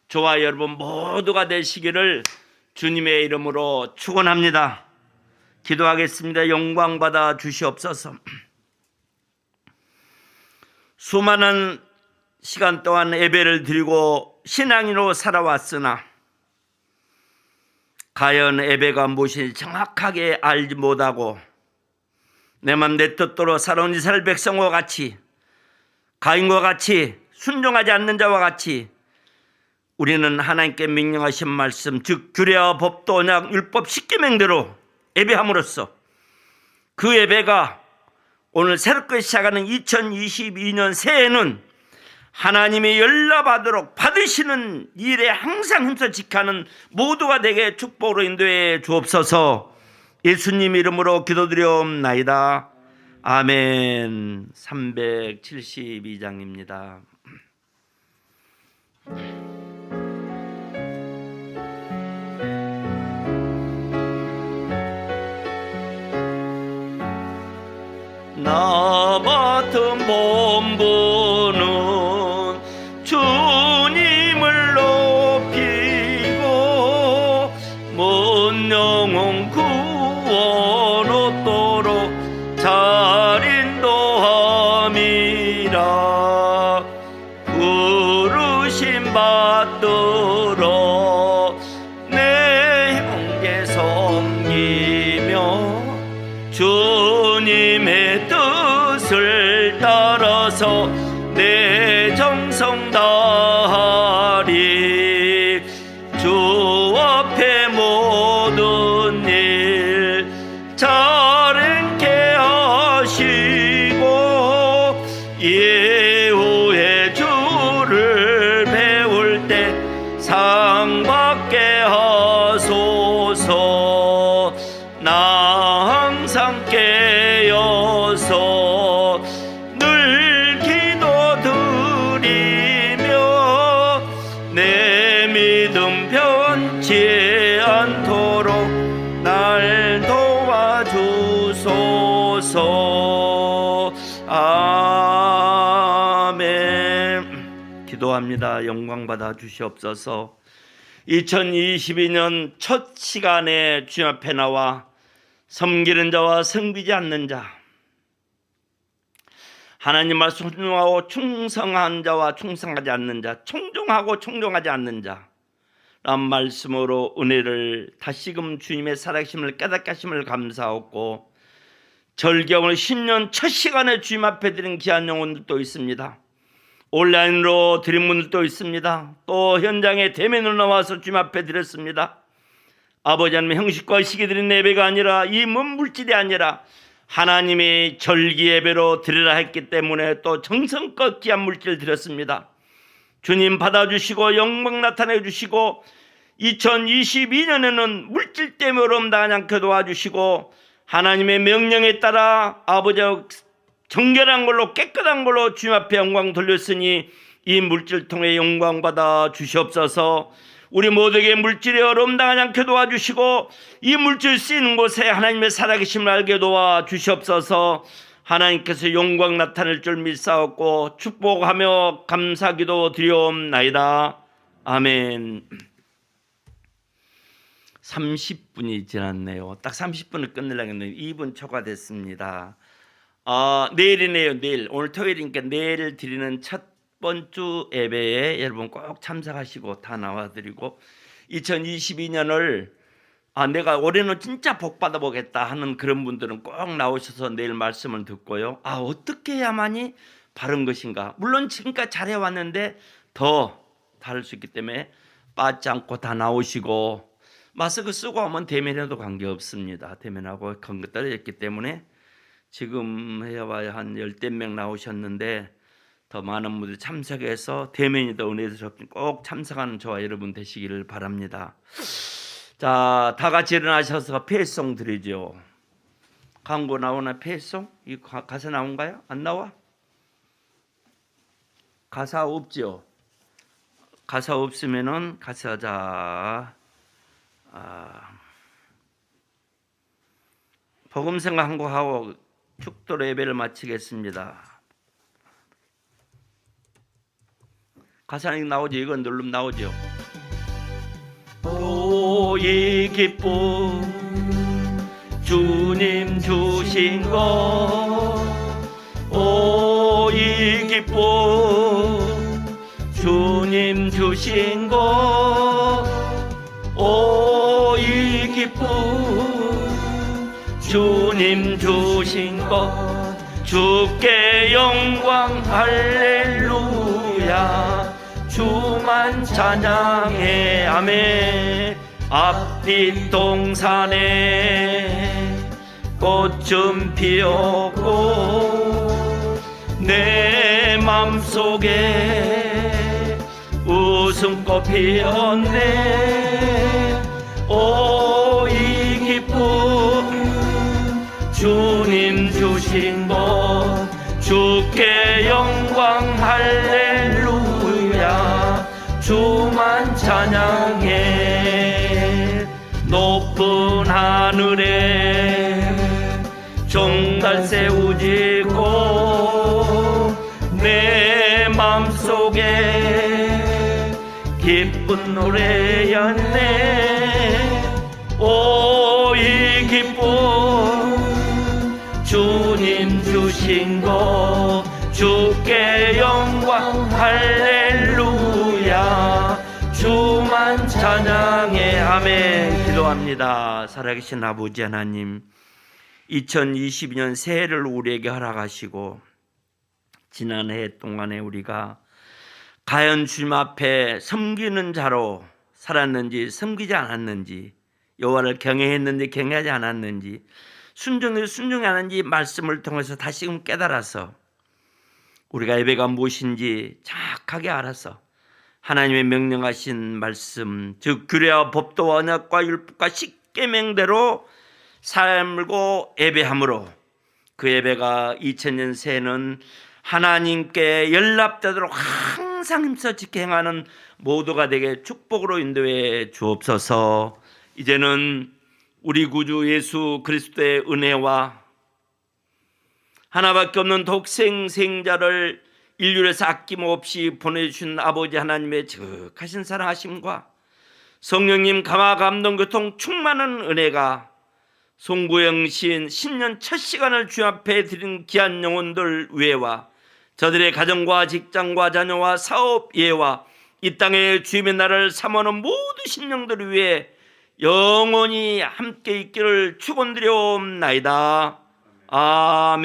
저와 여러분 모두가 되시기를 주님의 이름으로 축원합니다. 기도하겠습니다. 영광 받아 주시옵소서. 수많은 시간 동안 예배를 드리고 신앙인으로 살아왔으나 과연 예배가 무엇인지 정확하게 알지 못하고 내 맘 내 뜻대로 살아온 이스라엘 백성과 같이 가인과 같이 순종하지 않는 자와 같이 우리는 하나님께 명령하신 말씀 즉 규례와 법도 언약 율법 십계명대로 예배함으로써 그 예배가 오늘 새롭게 시작하는 2022년 새해는 하나님의 연락받도록 받으시는 일에 항상 힘써 직하는 모두가 되게 축복으로 인도해 주옵소서. 예수님 이름으로 기도드리옵나이다. 아멘. 372장입니다. 나 맡은 본분은 주님을 높이고 먼 영혼 구원 얻도록 잘 인도함이라 부르신 바 주님의 뜻을 따라서 내 정성 다하리. 주 앞에 모든 일 잘 행케 하시고 예후의 주를 배울 때 상 받게 하소서. 나 항상 깨어서 늘 기도드리며 내 믿음 변치 않도록 날 도와주소서. 아멘. 기도합니다. 영광 받아 주시옵소서. 2022년 첫 시간에 주님 앞에 나와 섬기는 자와 섬기지 않는 자, 하나님 말씀 순종하고 충성한 자와 충성하지 않는 자, 청종하고 청종하지 않는 자 라는 말씀으로 은혜를 다시금 주님의 살아계심을 깨닫게 하심을 감사하고, 절기오늘 신년 첫 시간에 주님 앞에 드린 귀한 영혼들도 있습니다. 온라인으로 드린 분들도 있습니다. 또 현장에 대면으로 나와서 주님 앞에 드렸습니다. 아버지 하나님, 형식과 시기 드린 예배가 아니라 이 먼 물질이 아니라 하나님의 절기 예배로 드리라 했기 때문에 또 정성껏 귀한 물질 드렸습니다. 주님 받아주시고 영광 나타내 주시고 2022년에는 물질 때문에 어려움 당하지 않게 도와주시고 하나님의 명령에 따라 아버지 정결한 걸로 깨끗한 걸로 주님 앞에 영광 돌렸으니 이 물질 통해 영광 받아 주시옵소서. 우리 모두에게 물질에 어려움 당하지 않게 도와주시고 이 물질 쓰이는 곳에 하나님의 살아계심을 알게 도와주시옵소서. 하나님께서 영광 나타낼 줄 믿사옵고 축복하며 감사기도 드리옵나이다. 아멘. 30분이 지났네요. 딱 30분을 끝내려고 했는데 2분 초과됐습니다. 내일이네요. 내일. 오늘 토요일이니까 내일 드리는 첫 번주 예배에 여러분 꼭 참석하시고 다 나와드리고 2022년을 내가 올해는 진짜 복 받아보겠다 하는 그런 분들은 꼭 나오셔서 내일 말씀을 듣고요. 어떻게 해야만이 바른 것인가. 물론 지금까지 잘해왔는데 더 다를 수 있기 때문에 빠지지 않고 다 나오시고, 마스크 쓰고 하면 대면해도 관계없습니다. 대면하고 건강 떨어졌기 때문에 지금 해봐야 한 10명 나오셨는데 더 많은 분들이 참석해서 대면이 더 은혜스럽게 꼭 참석하는 저와 여러분 되시기를 바랍니다. 자, 다 같이 일어나셔서 폐송 드리죠. 광고 나오나 폐송? 이 가사 나온가요? 안 나와? 가사 없죠? 가사 없으면은 복음 생각 한 거 하고 축도 예배를 마치겠습니다. 가사는 나오죠? 이건 누르면 나오죠? 또 이 기쁨 주님 주신 것, 오 이 기쁨 주님 주신 것, 오 이 기쁨 주님 주신 것, 주께 영광 할렐루야, 주만 찬양해. 아멘. 앞빛 동산에 꽃좀 피었고 내 맘속에 웃음꽃 피었네. 오 이 기쁨 주님 주신 것, 주께 영광 할렐루야, 주만 찬양해. 높은 하늘에 종달 세우지고 내 맘속에 기쁜 노래였네. 오 이 기쁨 주님 주신 것, 주께 영광 할렐루야, 주만 찬양해. 아멘. 기도합니다. 살아계신 아버지 하나님, 2022년 새해를 우리에게 허락하시고 지난 해 동안에 우리가 과연 주님 앞에 섬기는 자로 살았는지 섬기지 않았는지, 여호와를 경외했는지 경외하지 않았는지, 순종이 않았는지 말씀을 통해서 다시금 깨달아서 우리가 예배가 무엇인지 정확하게 알아서 하나님의 명령하신 말씀, 즉 규례와 법도와 언약과 율법과 십계명대로 살고 예배함으로 그 예배가 2000년 새해는 하나님께 연락되도록 항상 힘써 지켜 행하는 모두가 되게 축복으로 인도해 주옵소서. 이제는 우리 구주 예수 그리스도의 은혜와 하나밖에 없는 독생자를 인류에서 아낌없이 보내주신 아버지 하나님의 지극하신 사랑하심과 성령님 감화 감동 교통 충만한 은혜가 송구영 시인 신년 첫 시간을 주 앞에 드린 귀한 영혼들 위에와 저들의 가정과 직장과 자녀와 사업 예와 이 땅의 주님의 나라를 삼하는 모든 신령들 위해 영원히 함께 있기를 축원드려옵나이다. 아멘.